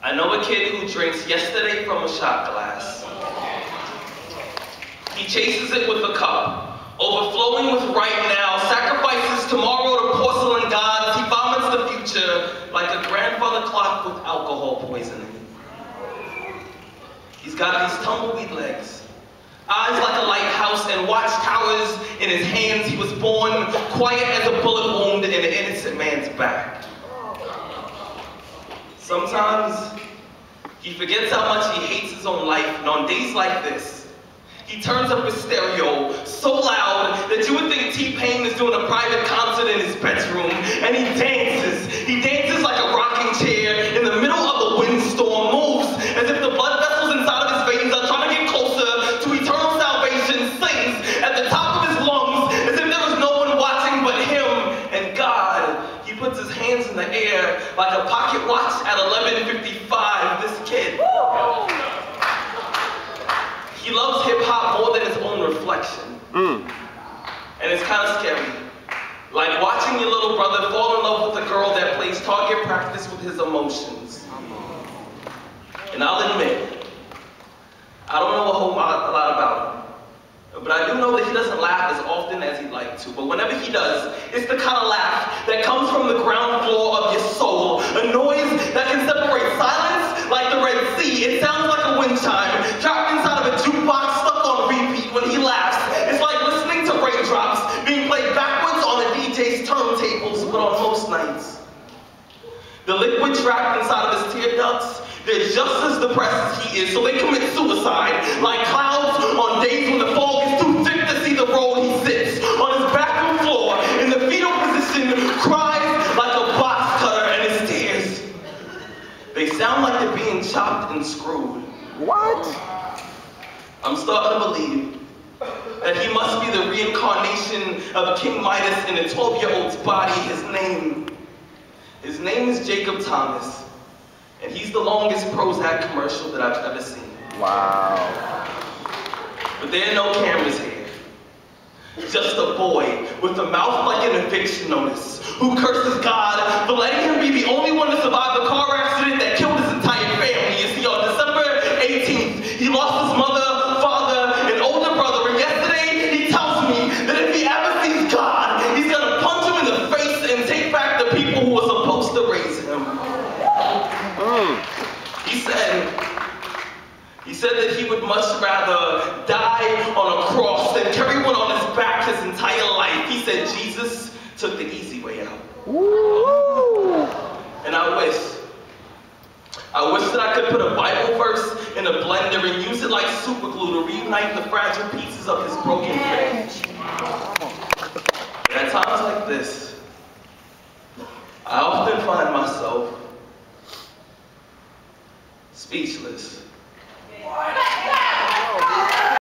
I know a kid who drinks yesterday from a shot glass. He chases it with a cup, overflowing with right now, sacrifices tomorrow to porcelain gods. He vomits the future like a grandfather clock with alcohol poisoning. He's got these tumbleweed legs, eyes like a lighthouse, and watchtowers in his hands. He was born quiet as a bullet wound in an innocent man's back. Sometimes he forgets how much he hates his own life, and on days like this, he turns up his stereo so loud that you would think T-Pain is doing a private concert in his bedroom, and he dances. He dances like a rocking chair in the middle of a windstorm, moves as if the blood vessels inside of his veins are trying to get closer to eternal salvation, sings at the top of his lungs as if there was no one watching but him and God. He puts his hands in the air like a pocket watch at 11:55, this kid. He loves hip-hop more than his own reflection. And it's kind of scary. Like watching your little brother fall in love with a girl that plays target practice with his emotions. And I'll admit, I don't know a whole lot about him. But I do know that he doesn't laugh as often as he'd like to. But whenever he does, it's the kind of laugh that comes from the ground floor of your soul. A noise that can separate silence like the Red Sea. It sounds like a wind chime, trapped inside of a jukebox, stuck on repeat. When he laughs, it's like listening to raindrops being played backwards on a DJ's turntables, but on most nights. The liquid trapped inside of his tear ducts, they're just as depressed as he is, so they commit suicide like clouds on days when the fog is too thick to see the road. He sits on his bathroom floor in the fetal position, cries like a box cutter, and his tears, they sound like they're being chopped and screwed. What? I'm starting to believe that he must be the reincarnation of King Midas in a 12-year-old's body. His name is Jacob Thomas. And he's the longest Prozac commercial that I've ever seen. Wow. But there are no cameras here. Just a boy with a mouth like an eviction notice who curses God for letting him be the only one to survive the car accident that killed his entire family. You see, on December 18th, he lost his mother, father, and older brother. And yesterday, he tells me that if he ever sees God, he's gonna punch him in the face and take back the people who were supposed to raise him. He said that he would much rather die on a cross than carry one on his back his entire life. He said Jesus took the easy way out. Woo! And I wish that I could put a Bible verse in a blender and use it like super glue to reunite the fragile pieces of his broken faith. And at times like this, I often find myself speechless.